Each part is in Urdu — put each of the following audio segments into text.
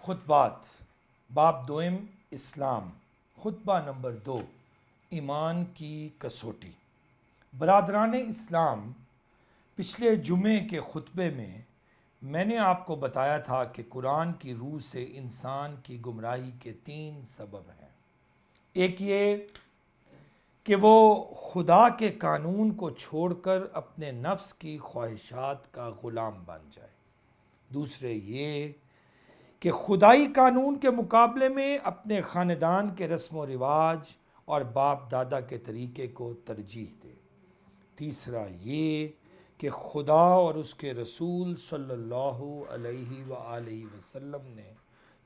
خطبات باب دوئم اسلام خطبہ نمبر 2 ایمان کی کسوٹی۔ برادران اسلام، پچھلے جمعے کے خطبے میں نے آپ کو بتایا تھا کہ قرآن کی روح سے انسان کی گمراہی کے 3 سبب ہیں۔ ایک یہ کہ وہ خدا کے قانون کو چھوڑ کر اپنے نفس کی خواہشات کا غلام بن جائے۔ دوسرے یہ کہ خدائی قانون کے مقابلے میں اپنے خاندان کے رسم و رواج اور باپ دادا کے طریقے کو ترجیح دے۔ تیسرا یہ کہ خدا اور اس کے رسول صلی اللہ علیہ وآلہ وسلم نے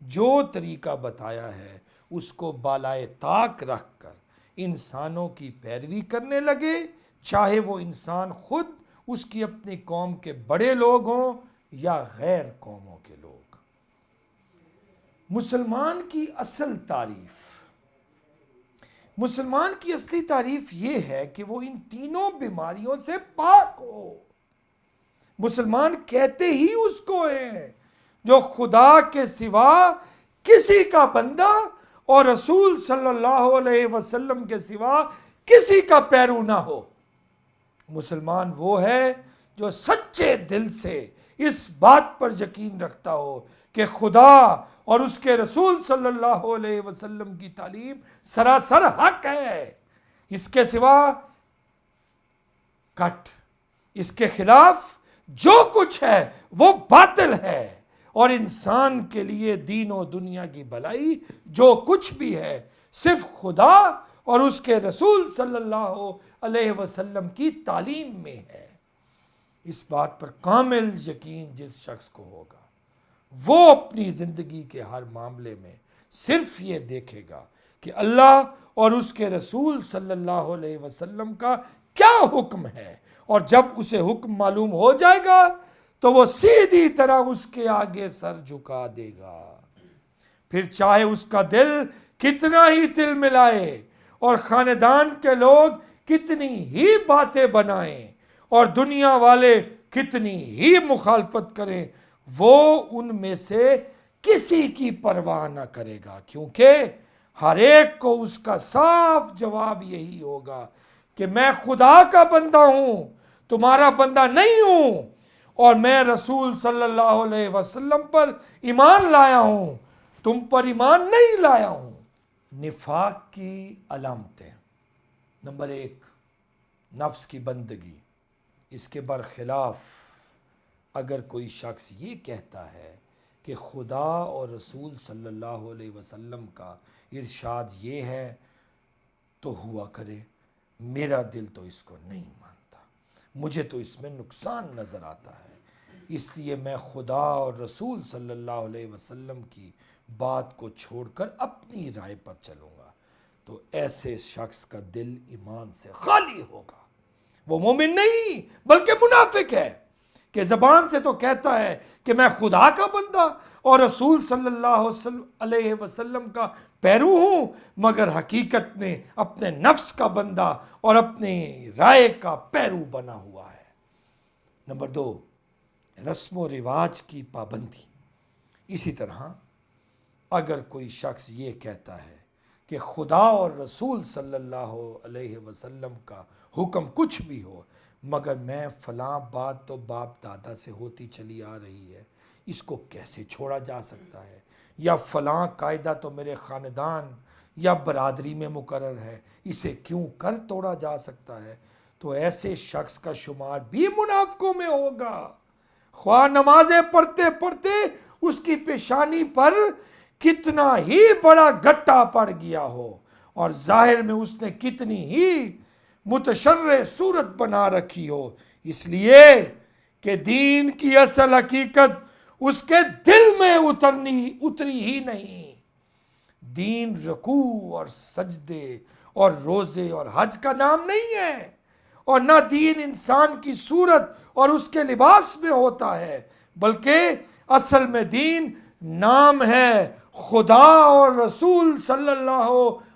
جو طریقہ بتایا ہے اس کو بالائے طاق رکھ کر انسانوں کی پیروی کرنے لگے، چاہے وہ انسان خود اس کی اپنی قوم کے بڑے لوگ ہوں یا غیر قوموں کے لوگ۔ مسلمان کی اصل تعریف، مسلمان کی اصلی تعریف یہ ہے کہ وہ ان تینوں بیماریوں سے پاک ہو۔ مسلمان کہتے ہی اس کو ہیں جو خدا کے سوا کسی کا بندہ اور رسول صلی اللہ علیہ وسلم کے سوا کسی کا پیرو نہ ہو۔ مسلمان وہ ہے جو سچے دل سے اس بات پر یقین رکھتا ہو کہ خدا اور اس کے رسول صلی اللہ علیہ وسلم کی تعلیم سراسر حق ہے، اس کے سوا کٹ، اس کے خلاف جو کچھ ہے وہ باطل ہے، اور انسان کے لیے دین و دنیا کی بھلائی جو کچھ بھی ہے صرف خدا اور اس کے رسول صلی اللہ علیہ وسلم کی تعلیم میں ہے۔ اس بات پر کامل یقین جس شخص کو ہوگا وہ اپنی زندگی کے ہر معاملے میں صرف یہ دیکھے گا کہ اللہ اور اس کے رسول صلی اللہ علیہ وسلم کا کیا حکم ہے، اور جب اسے حکم معلوم ہو جائے گا تو وہ سیدھی طرح اس کے آگے سر جھکا دے گا، پھر چاہے اس کا دل کتنا ہی تل ملائے اور خاندان کے لوگ کتنی ہی باتیں بنائیں اور دنیا والے کتنی ہی مخالفت کریں، وہ ان میں سے کسی کی پرواہ نہ کرے گا، کیونکہ ہر ایک کو اس کا صاف جواب یہی ہوگا کہ میں خدا کا بندہ ہوں، تمہارا بندہ نہیں ہوں، اور میں رسول صلی اللہ علیہ وسلم پر ایمان لایا ہوں، تم پر ایمان نہیں لایا ہوں۔ نفاق کی علامتیں۔ نمبر 1، نفس کی بندگی۔ اس کے برخلاف اگر کوئی شخص یہ کہتا ہے کہ خدا اور رسول صلی اللہ علیہ وسلم کا ارشاد یہ ہے تو ہوا کرے، میرا دل تو اس کو نہیں مانتا، مجھے تو اس میں نقصان نظر آتا ہے، اس لیے میں خدا اور رسول صلی اللہ علیہ وسلم کی بات کو چھوڑ کر اپنی رائے پر چلوں گا، تو ایسے شخص کا دل ایمان سے خالی ہوگا، وہ مومن نہیں بلکہ منافق ہے، کہ زبان سے تو کہتا ہے کہ میں خدا کا بندہ اور رسول صلی اللہ علیہ وسلم کا پیرو ہوں، مگر حقیقت میں اپنے نفس کا بندہ اور اپنی رائے کا پیرو بنا ہوا ہے۔ نمبر 2، رسم و رواج کی پابندی۔ اسی طرح اگر کوئی شخص یہ کہتا ہے کہ خدا اور رسول صلی اللہ علیہ وسلم کا حکم کچھ بھی ہو، مگر میں فلاں بات تو باپ دادا سے ہوتی چلی آ رہی ہے، اس کو کیسے چھوڑا جا سکتا ہے، یا فلاں قاعدہ تو میرے خاندان یا برادری میں مقرر ہے، اسے کیوں کر توڑا جا سکتا ہے، تو ایسے شخص کا شمار بھی منافقوں میں ہوگا، خواہ نمازیں پڑھتے پڑھتے اس کی پیشانی پر کتنا ہی بڑا گٹا پڑ گیا ہو، اور ظاہر میں اس نے کتنی ہی متشرع صورت بنا رکھی ہو، اس لیے کہ دین کی اصل حقیقت اس کے دل میں اتری ہی نہیں۔ دین رکوع اور سجدے اور روزے اور حج کا نام نہیں ہے، اور نہ دین انسان کی صورت اور اس کے لباس میں ہوتا ہے، بلکہ اصل میں دین نام ہے خدا اور رسول صلی اللہ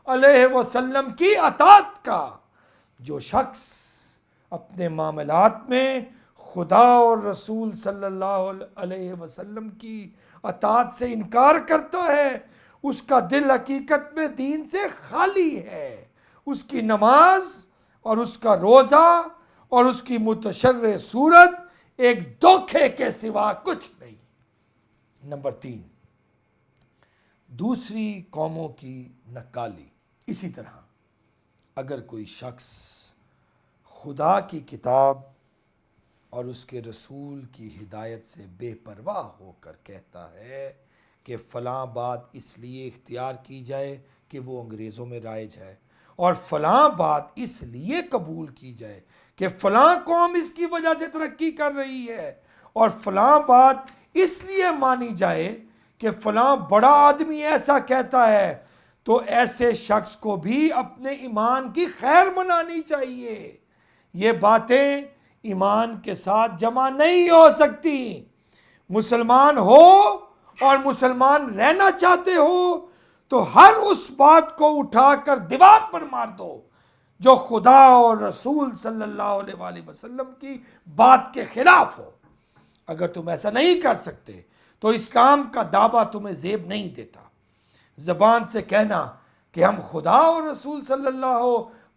علیہ وسلم کی اطاعت کا۔ جو شخص اپنے معاملات میں خدا اور رسول صلی اللہ علیہ وسلم کی اطاعت سے انکار کرتا ہے اس کا دل حقیقت میں دین سے خالی ہے، اس کی نماز اور اس کا روزہ اور اس کی متشرع صورت ایک دھوکے کے سوا کچھ نہیں۔ نمبر 3، دوسری قوموں کی نکالی۔ اسی طرح اگر کوئی شخص خدا کی کتاب اور اس کے رسول کی ہدایت سے بے پرواہ ہو کر کہتا ہے کہ فلاں بات اس لیے اختیار کی جائے کہ وہ انگریزوں میں رائج ہے، اور فلاں بات اس لیے قبول کی جائے کہ فلاں قوم اس کی وجہ سے ترقی کر رہی ہے، اور فلاں بات اس لیے مانی جائے کہ فلاں بڑا آدمی ایسا کہتا ہے، تو ایسے شخص کو بھی اپنے ایمان کی خیر منانی چاہیے۔ یہ باتیں ایمان کے ساتھ جمع نہیں ہو سکتی۔ مسلمان ہو اور مسلمان رہنا چاہتے ہو تو ہر اس بات کو اٹھا کر دیوار پر مار دو جو خدا اور رسول صلی اللہ علیہ وآلہ وسلم کی بات کے خلاف ہو۔ اگر تم ایسا نہیں کر سکتے تو اسلام کا دعویٰ تمہیں زیب نہیں دیتا۔ زبان سے کہنا کہ ہم خدا اور رسول صلی اللہ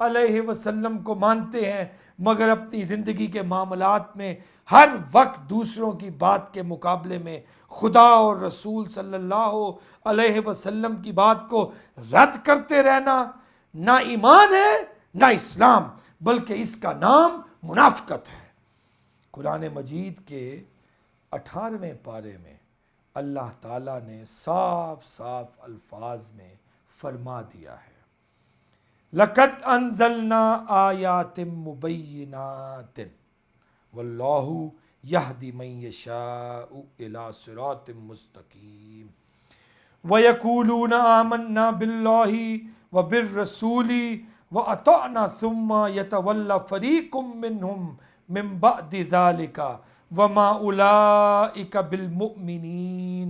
علیہ وسلم کو مانتے ہیں، مگر اپنی زندگی کے معاملات میں ہر وقت دوسروں کی بات کے مقابلے میں خدا اور رسول صلی اللہ علیہ وسلم کی بات کو رد کرتے رہنا، نہ ایمان ہے نہ اسلام، بلکہ اس کا نام منافقت ہے۔ قرآن مجید کے 18ویں پارے میں اللہ تعالیٰ نے صاف صاف الفاظ میں فرما دیا ہے، لَقَدْ أَنزَلْنَا آيَاتٍ مُبَيِّنَاتٍ وَاللَّهُ يَهْدِي مَن يَشَاءُ إِلَى صِرَاطٍ مُسْتَقِيمٍ وَيَقُولُونَ آمَنَّا بِاللَّهِ وَبِالرَّسُولِ وَأَطَعْنَا ثُمَّ يَتَوَلَّى فَرِيقٌ مِّنْهُم مِّن بَعْدِ ذَلِكَ وَمَا أُولَٰئِكَ بِالْمُؤْمِنِينَ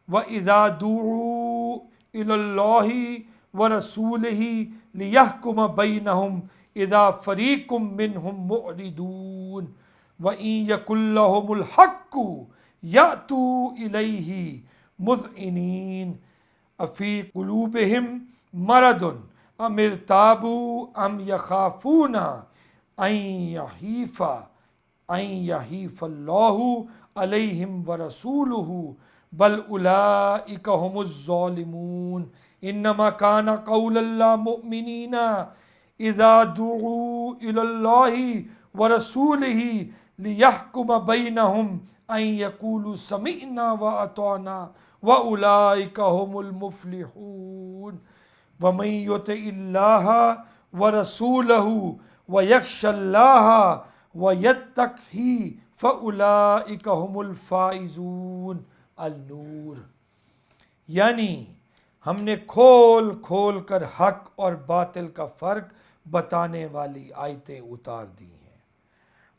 وَإِذَا دُعُوا إِلَى اللَّهِ وَرَسُولِهِ لِيَحْكُمَ بَيْنَهُمْ إِذَا فَرِيقٌ مِّنْهُم مُّعْرِضُونَ وَإِن يَكُن لَّهُمُ الْحَقُّ يَأْتُوا إِلَيْهِ مُذْعِنِينَ أَفِي قُلُوبِهِم مَّرَضٌ أَمِ ارْتَابُوا أَمْ يَخَافُونَ أَن يَحِيفَ اللَّهُ عَلَيْهِمْ وَرَسُولُهُ بَلْ أُولَٰئِكَ هُمُ الظَّالِمُونَ إِنَّمَا كَانَ قَوْلَ الْمُؤْمِنِينَ إِذَا دُعُوا إِلَى اللَّهِ وَرَسُولِهِ لِيَحْكُمَ بَيْنَهُمْ أَن يَقُولُوا سَمِعْنَا وَأَطَعْنَا وَأُولَٰئِكَ هُمُ الْمُفْلِحُونَ وَمَن يُطِعِ اللَّهَ وَرَسُولَهُ وَيَخْشَ اللَّهَ وَيَتَّقْهِ فَأُولَٰئِكَ هُمُ الْفَائِزُونَ۔ النور، یعنی ہم نے کھول کھول کر حق اور باطل کا فرق بتانے والی آیتیں اتار دی ہیں۔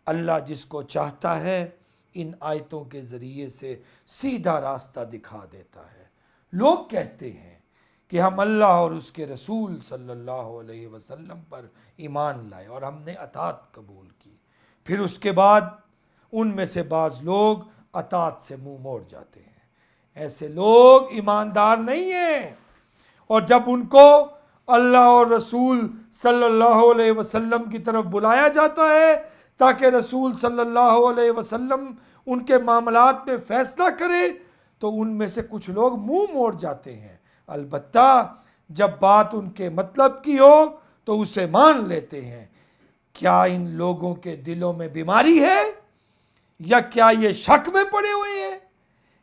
اللہ جس کو چاہتا ہے ان آیتوں کے ذریعے سے سیدھا راستہ دکھا دیتا ہے۔ لوگ کہتے ہیں کہ ہم اللہ اور اس کے رسول صلی اللہ علیہ وسلم پر ایمان لائے اور ہم نے اطاعت قبول کی، پھر اس کے بعد ان میں سے بعض لوگ اطاعت سے منہ موڑ جاتے ہیں۔ ایسے لوگ ایماندار نہیں ہیں، اور جب ان کو اللہ اور رسول صلی اللہ علیہ وسلم کی طرف بلایا جاتا ہے تاکہ رسول صلی اللہ علیہ وسلم ان کے معاملات میں فیصلہ کرے تو ان میں سے کچھ لوگ منہ موڑ جاتے ہیں۔ البتہ جب بات ان کے مطلب کی ہو تو اسے مان لیتے ہیں۔ کیا ان لوگوں کے دلوں میں بیماری ہے، یا کیا یہ شک میں پڑے ہوئے ہیں،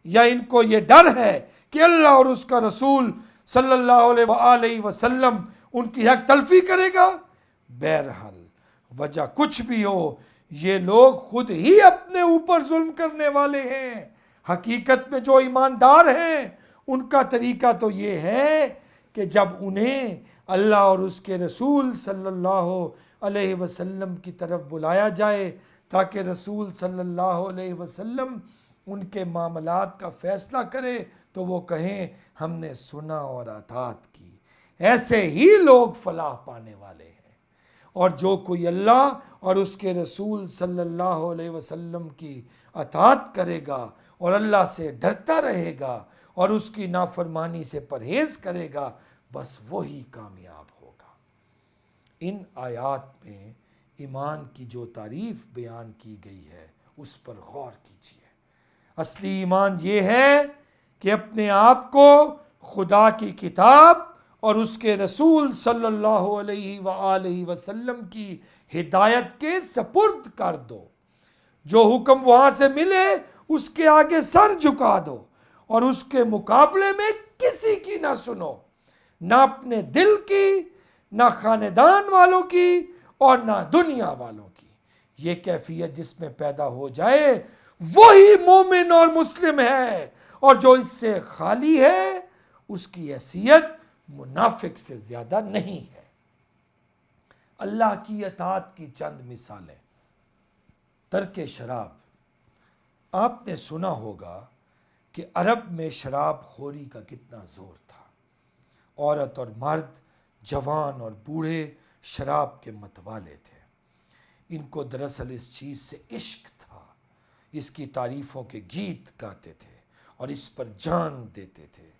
یا ان کو یہ ڈر ہے کہ اللہ اور اس کا رسول صلی اللہ علیہ وآلہ وسلم ان کی حق تلفی کرے گا؟ بہرحال وجہ کچھ بھی ہو، یہ لوگ خود ہی اپنے اوپر ظلم کرنے والے ہیں۔ حقیقت میں جو ایماندار ہیں ان کا طریقہ تو یہ ہے کہ جب انہیں اللہ اور اس کے رسول صلی اللہ علیہ وسلم کی طرف بلایا جائے تاکہ رسول صلی اللہ علیہ وسلم ان کے معاملات کا فیصلہ کرے تو وہ کہیں ہم نے سنا اور اطاعت کی۔ ایسے ہی لوگ فلاح پانے والے ہیں۔ اور جو کوئی اللہ اور اس کے رسول صلی اللہ علیہ وسلم کی اطاعت کرے گا اور اللہ سے ڈرتا رہے گا اور اس کی نافرمانی سے پرہیز کرے گا، بس وہی کامیاب ہوگا۔ ان آیات میں ایمان کی جو تعریف بیان کی گئی ہے اس پر غور کیجیے۔ اصلی ایمان یہ ہے کہ اپنے آپ کو خدا کی کتاب اور اس کے رسول صلی اللہ علیہ وآلہ وسلم کی ہدایت کے سپرد کر دو۔ جو حکم وہاں سے ملے اس کے آگے سر جھکا دو اور اس کے مقابلے میں کسی کی نہ سنو، نہ اپنے دل کی، نہ خاندان والوں کی اور نہ دنیا والوں کی۔ یہ کیفیت جس میں پیدا ہو جائے وہی مومن اور مسلم ہے، اور جو اس سے خالی ہے اس کی حیثیت منافق سے زیادہ نہیں ہے۔ اللہ کی اطاعت کی چند مثالیں۔ ترک شراب۔ آپ نے سنا ہوگا کہ عرب میں شراب خوری کا کتنا زور تھا۔ عورت اور مرد، جوان اور بوڑھے شراب کے متوالے تھے۔ ان کو دراصل اس چیز سے عشق تھا، اس کی تعریفوں کے گیت گاتے تھے اور اس پر جان دیتے تھے۔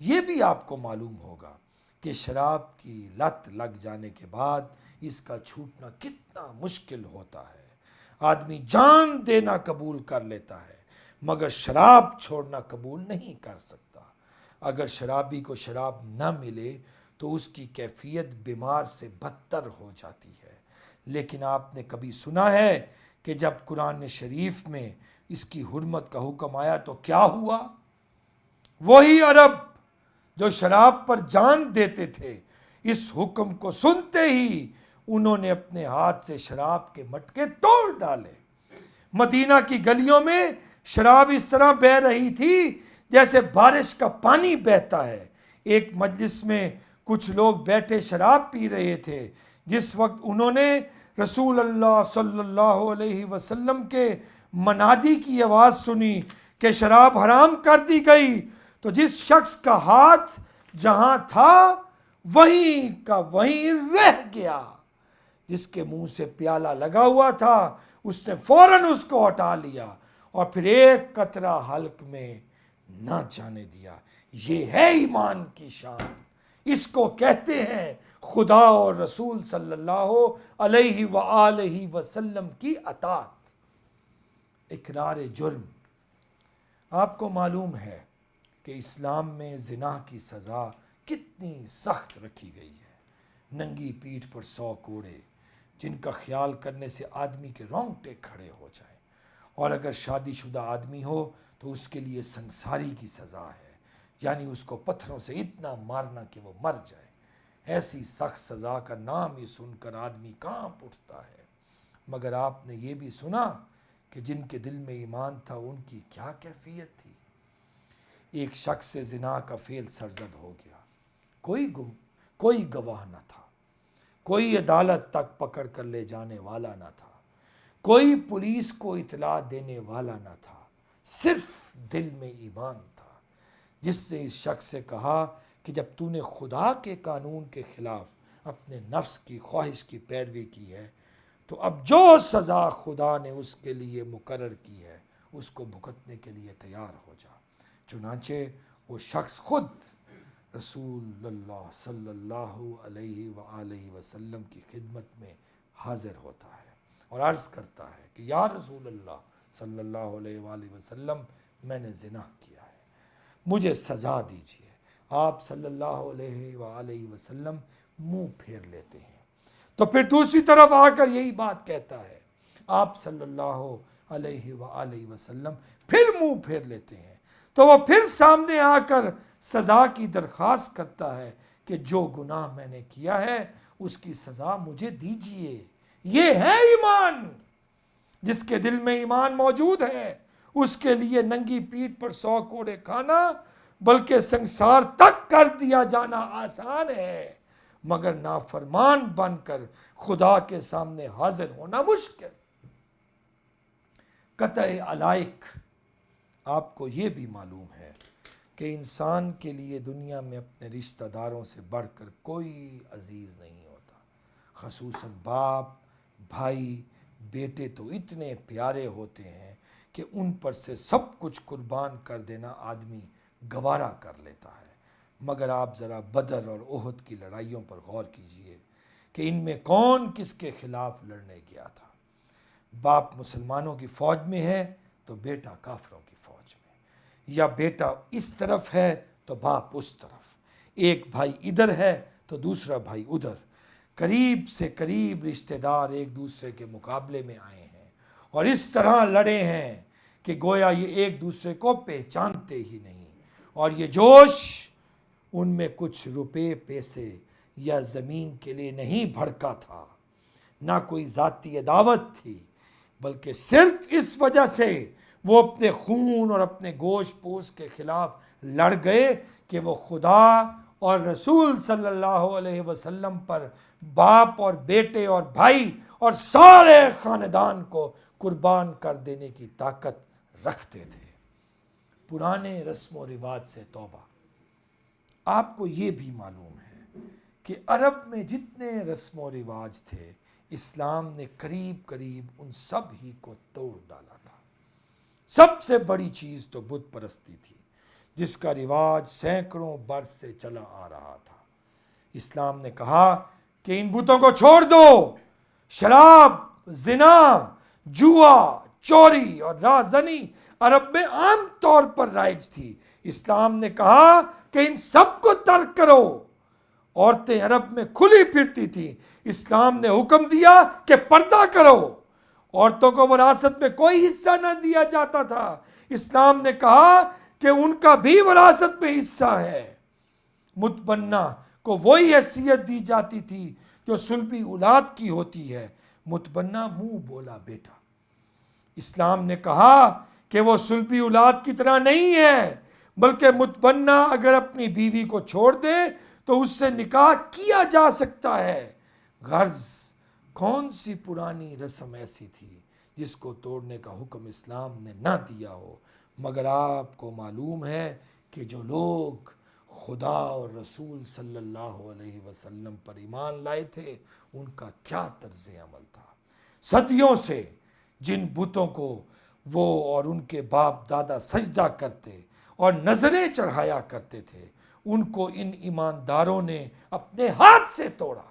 یہ بھی آپ کو معلوم ہوگا کہ شراب کی لت لگ جانے کے بعد اس کا چھوٹنا کتنا مشکل ہوتا ہے۔ آدمی جان دینا قبول کر لیتا ہے مگر شراب چھوڑنا قبول نہیں کر سکتا۔ اگر شرابی کو شراب نہ ملے تو اس کی کیفیت بیمار سے بدتر ہو جاتی ہے۔ لیکن آپ نے کبھی سنا ہے کہ جب قرآن شریف میں اس کی حرمت کا حکم آیا تو کیا ہوا؟ وہی عرب جو شراب پر جان دیتے تھے، اس حکم کو سنتے ہی انہوں نے اپنے ہاتھ سے شراب کے مٹکے توڑ ڈالے۔ مدینہ کی گلیوں میں شراب اس طرح بہہ رہی تھی جیسے بارش کا پانی بہتا ہے۔ ایک مجلس میں کچھ لوگ بیٹھے شراب پی رہے تھے۔ جس وقت انہوں نے رسول اللہ صلی اللہ علیہ وسلم کے منادی کی آواز سنی کہ شراب حرام کر دی گئی، تو جس شخص کا ہاتھ جہاں تھا وہیں کا وہیں رہ گیا۔ جس کے منہ سے پیالہ لگا ہوا تھا اس نے فوراً اس کو ہٹا لیا اور پھر ایک قطرہ حلق میں نہ جانے دیا۔ یہ ہے ایمان کی شان۔ اس کو کہتے ہیں خدا اور رسول صلی اللہ علیہ وآلہ وسلم کی اطاعت۔ اقرار جرم۔ آپ کو معلوم ہے کہ اسلام میں زنا کی سزا کتنی سخت رکھی گئی ہے۔ ننگی پیٹھ پر 100 کوڑے، جن کا خیال کرنے سے آدمی کے رونگٹے کھڑے ہو جائیں، اور اگر شادی شدہ آدمی ہو تو اس کے لیے سنساری کی سزا ہے، یعنی اس کو پتھروں سے اتنا مارنا کہ وہ مر جائے۔ ایسی سخت سزا کا نام ہی سن کر آدمی کانپ اٹھتا ہے۔ مگر آپ نے یہ بھی سنا کہ جن کے دل میں ایمان تھا ان کی کیا کیفیت تھی۔ ایک شخص سے زنا کا فعل سرزد ہو گیا، کوئی گواہ نہ تھا، کوئی عدالت تک پکڑ کر لے جانے والا نہ تھا، کوئی پولیس کو اطلاع دینے والا نہ تھا، صرف دل میں ایمان تھا، جس نے اس شخص سے کہا کہ جب تو نے خدا کے قانون کے خلاف اپنے نفس کی خواہش کی پیروی کی ہے تو اب جو سزا خدا نے اس کے لیے مقرر کی ہے اس کو بھگتنے کے لیے تیار ہو جا۔ چنانچہ وہ شخص خود رسول اللہ صلی اللہ علیہ وآلہ وسلم کی خدمت میں حاضر ہوتا ہے اور عرض کرتا ہے کہ یا رسول اللہ صلی اللہ علیہ وآلہ وسلم، میں نے زنا کیا ہے، مجھے سزا دیجیے۔ آپ صلی اللہ علیہ وآلہ وسلم منہ پھیر لیتے ہیں۔ تو پھر دوسری طرف آ کر یہی بات کہتا ہے، آپ صلی اللہ علیہ وآلہ وسلم پھر منہ پھیر لیتے ہیں۔ تو وہ پھر سامنے آ کر سزا کی درخواست کرتا ہے کہ جو گناہ میں نے کیا ہے اس کی سزا مجھے دیجیے۔ یہ ہے ایمان۔ جس کے دل میں ایمان موجود ہے اس کے لیے ننگی پیٹھ پر 100 کوڑے کھانا بلکہ سنسار تک کر دیا جانا آسان ہے، مگر نافرمان بن کر خدا کے سامنے حاضر ہونا مشکل۔ قطع علائق۔ آپ کو یہ بھی معلوم ہے کہ انسان کے لیے دنیا میں اپنے رشتہ داروں سے بڑھ کر کوئی عزیز نہیں ہوتا، خصوصاً باپ، بھائی، بیٹے تو اتنے پیارے ہوتے ہیں کہ ان پر سے سب کچھ قربان کر دینا آدمی گوارا کر لیتا ہے، مگر آپ ذرا بدر اور احد کی لڑائیوں پر غور کیجئے کہ ان میں کون کس کے خلاف لڑنے گیا تھا۔ باپ مسلمانوں کی فوج میں ہے تو بیٹا کافروں کی فوج میں، یا بیٹا اس طرف ہے تو باپ اس طرف، ایک بھائی ادھر ہے تو دوسرا بھائی ادھر، قریب سے قریب رشتہ دار ایک دوسرے کے مقابلے میں آئے ہیں اور اس طرح لڑے ہیں کہ گویا یہ ایک دوسرے کو پہچانتے ہی نہیں، اور یہ جوش ان میں کچھ روپے پیسے یا زمین کے لیے نہیں بھڑکا تھا، نہ کوئی ذاتی عداوت تھی، بلکہ صرف اس وجہ سے وہ اپنے خون اور اپنے گوشت پوست کے خلاف لڑ گئے کہ وہ خدا اور رسول صلی اللہ علیہ وسلم پر باپ اور بیٹے اور بھائی اور سارے خاندان کو قربان کر دینے کی طاقت رکھتے تھے۔ پرانے رسم و رواج سے توبہ۔ آپ کو یہ بھی معلوم ہے کہ عرب میں جتنے رسم و رواج تھے اسلام نے قریب قریب ان سب ہی کو توڑ ڈالا تھا۔ سب سے بڑی چیز تو بت پرستی تھی، جس کا رواج سینکڑوں برس سے چلا آ رہا تھا۔ اسلام نے کہا کہ ان بتوں کو چھوڑ دو۔ شراب، زنا، جوا، چوری اور رازنی عرب میں عام طور پر رائج تھی۔ اسلام نے کہا کہ ان سب کو ترک کرو۔ عورتیں عرب میں کھلی پھرتی تھیں، اسلام نے حکم دیا کہ پردہ کرو۔ عورتوں کو وراثت میں کوئی حصہ نہ دیا جاتا تھا، اسلام نے کہا کہ ان کا بھی وراثت میں حصہ ہے۔ متبنہ کو وہی حیثیت دی جاتی تھی جو صلبی اولاد کی ہوتی ہے۔ متبنہ منہ بولا بیٹا۔ اسلام نے کہا کہ وہ صلبی اولاد کی طرح نہیں ہے، بلکہ متبنہ اگر اپنی بیوی کو چھوڑ دے تو اس سے نکاح کیا جا سکتا ہے۔ غرض کون سی پرانی رسم ایسی تھی جس کو توڑنے کا حکم اسلام نے نہ دیا ہو؟ مگر آپ کو معلوم ہے کہ جو لوگ خدا اور رسول صلی اللہ علیہ وسلم پر ایمان لائے تھے ان کا کیا طرز عمل تھا۔ صدیوں سے جن بتوں کو وہ اور ان کے باپ دادا سجدہ کرتے اور نظریں چڑھایا کرتے تھے ان کو ان ایمانداروں نے اپنے ہاتھ سے توڑا۔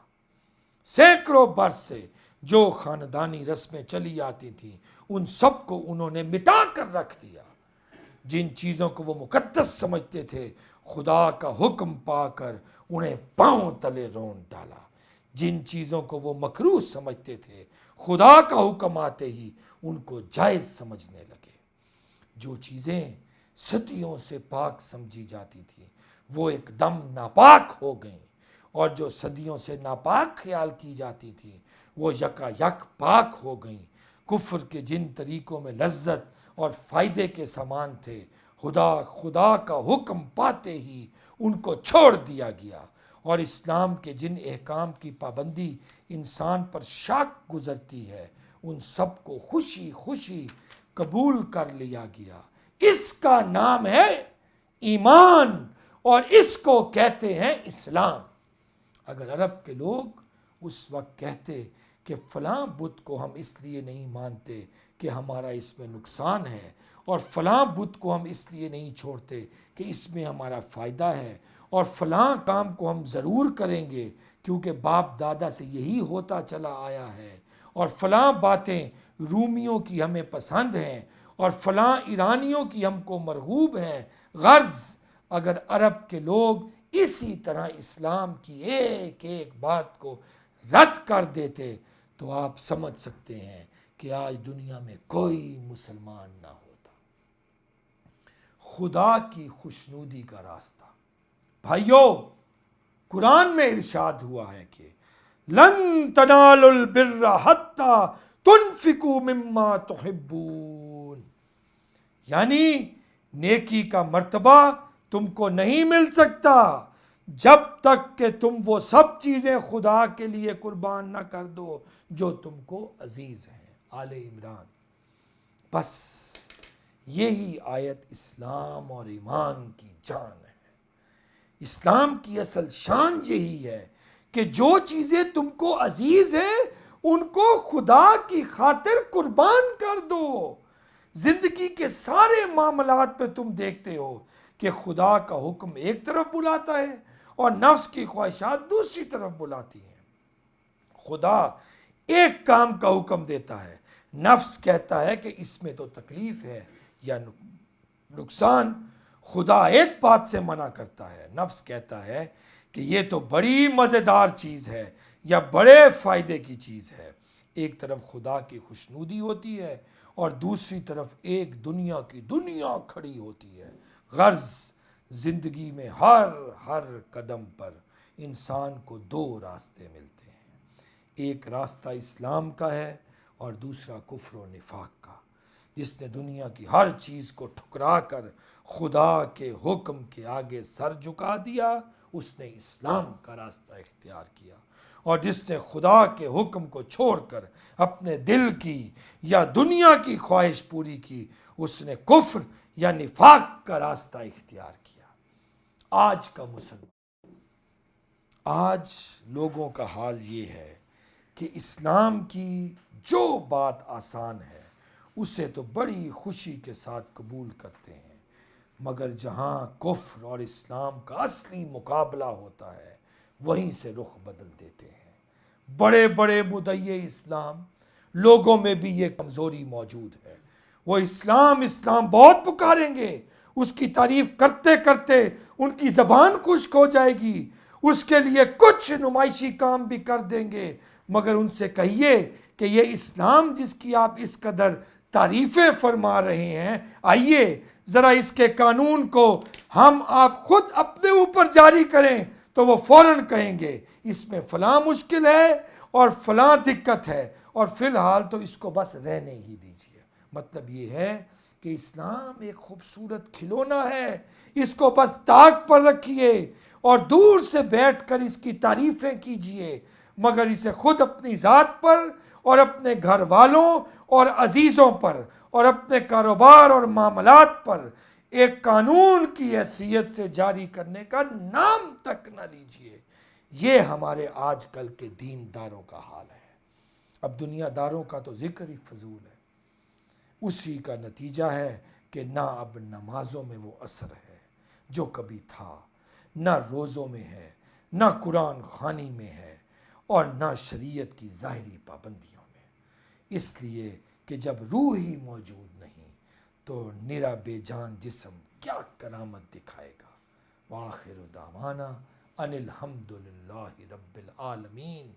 سینکڑوں برس سے جو خاندانی رسمیں چلی آتی تھیں ان سب کو انہوں نے مٹا کر رکھ دیا۔ جن چیزوں کو وہ مقدس سمجھتے تھے خدا کا حکم پا کر انہیں پاؤں تلے رونٹ ڈالا۔ جن چیزوں کو وہ مکروہ سمجھتے تھے خدا کا حکم آتے ہی ان کو جائز سمجھنے لگے۔ جو چیزیں صدیوں سے پاک سمجھی جاتی تھیں وہ ایک دم ناپاک ہو گئیں، اور جو صدیوں سے ناپاک خیال کی جاتی تھیں وہ یکا یک پاک ہو گئیں۔ کفر کے جن طریقوں میں لذت اور فائدے کے سامان تھے خدا کا حکم پاتے ہی ان کو چھوڑ دیا گیا، اور اسلام کے جن احکام کی پابندی انسان پر شاق گزرتی ہے ان سب کو خوشی خوشی قبول کر لیا گیا۔ اس کا نام ہے ایمان اور اس کو کہتے ہیں اسلام۔ اگر عرب کے لوگ اس وقت کہتے کہ فلاں بت کو ہم اس لیے نہیں مانتے کہ ہمارا اس میں نقصان ہے، اور فلاں بت کو ہم اس لیے نہیں چھوڑتے کہ اس میں ہمارا فائدہ ہے، اور فلاں کام کو ہم ضرور کریں گے کیونکہ باپ دادا سے یہی ہوتا چلا آیا ہے، اور فلاں باتیں رومیوں کی ہمیں پسند ہیں، اور فلاں ایرانیوں کی ہم کو مرغوب ہیں۔ غرض اگر عرب کے لوگ اسی طرح اسلام کی ایک ایک بات کو رد کر دیتے تو آپ سمجھ سکتے ہیں کہ آج دنیا میں کوئی مسلمان نہ ہوتا۔ خدا کی خوشنودی کا راستہ۔ بھائیو، قرآن میں ارشاد ہوا ہے کہ لن تنالوا البر حتی تنفقوا مما تحبون، یعنی نیکی کا مرتبہ تم کو نہیں مل سکتا جب تک کہ تم وہ سب چیزیں خدا کے لیے قربان نہ کر دو جو تم کو عزیز ہیں۔ آل عمران۔ بس یہی آیت اسلام اور ایمان کی جان ہے۔ اسلام کی اصل شان یہی ہے کہ جو چیزیں تم کو عزیز ہیں ان کو خدا کی خاطر قربان کر دو۔ زندگی کے سارے معاملات پہ تم دیکھتے ہو کہ خدا کا حکم ایک طرف بلاتا ہے اور نفس کی خواہشات دوسری طرف بلاتی ہیں۔ خدا ایک کام کا حکم دیتا ہے، نفس کہتا ہے کہ اس میں تو تکلیف ہے یا نقصان۔ خدا ایک بات سے منع کرتا ہے، نفس کہتا ہے کہ یہ تو بڑی مزیدار چیز ہے یا بڑے فائدے کی چیز ہے۔ ایک طرف خدا کی خوشنودی ہوتی ہے اور دوسری طرف ایک دنیا کی دنیا کھڑی ہوتی ہے۔ غرض زندگی میں ہر قدم پر انسان کو دو راستے ملتے ہیں، ایک راستہ اسلام کا ہے اور دوسرا کفر و نفاق کا۔ جس نے دنیا کی ہر چیز کو ٹھکرا کر خدا کے حکم کے آگے سر جھکا دیا، اس نے اسلام کا راستہ اختیار کیا، اور جس نے خدا کے حکم کو چھوڑ کر اپنے دل کی یا دنیا کی خواہش پوری کی، اس نے کفر یا نفاق کا راستہ اختیار کیا۔ آج کا مسلمان، آج لوگوں کا حال یہ ہے کہ اسلام کی جو بات آسان ہے اسے تو بڑی خوشی کے ساتھ قبول کرتے ہیں، مگر جہاں کفر اور اسلام کا اصلی مقابلہ ہوتا ہے وہیں سے رخ بدل دیتے ہیں۔ بڑے بڑے مدعی اسلام، لوگوں میں بھی یہ کمزوری موجود ہے، وہ اسلام بہت پکاریں گے، اس کی تعریف کرتے کرتے ان کی زبان خشک ہو جائے گی، اس کے لیے کچھ نمائشی کام بھی کر دیں گے، مگر ان سے کہیے کہ یہ اسلام جس کی آپ اس قدر تعریفیں فرما رہے ہیں، آئیے ذرا اس کے قانون کو ہم آپ خود اپنے اوپر جاری کریں، تو وہ فوراً کہیں گے اس میں فلاں مشکل ہے اور فلاں دقت ہے، اور فی الحال تو اس کو بس رہنے ہی دیجیے۔ مطلب یہ ہے کہ اسلام ایک خوبصورت کھلونا ہے، اس کو بس طاق پر رکھیے اور دور سے بیٹھ کر اس کی تعریفیں کیجیے، مگر اسے خود اپنی ذات پر اور اپنے گھر والوں اور عزیزوں پر اور اپنے کاروبار اور معاملات پر ایک قانون کی حیثیت سے جاری کرنے کا نام تک نہ لیجیے۔ یہ ہمارے آج کل کے دینداروں کا حال ہے۔ اب دنیا داروں کا تو ذکر ہی فضول ہے۔ اسی کا نتیجہ ہے کہ نہ اب نمازوں میں وہ اثر ہے جو کبھی تھا، نہ روزوں میں ہے، نہ قرآن خوانی میں ہے، اور نہ شریعت کی ظاہری پابندیوں میں، اس لیے کہ جب روح ہی موجود نہیں تو نرا بے جان جسم کیا کرامت دکھائے گا۔ وآخر دعوانا ان الحمد للہ رب العالمین۔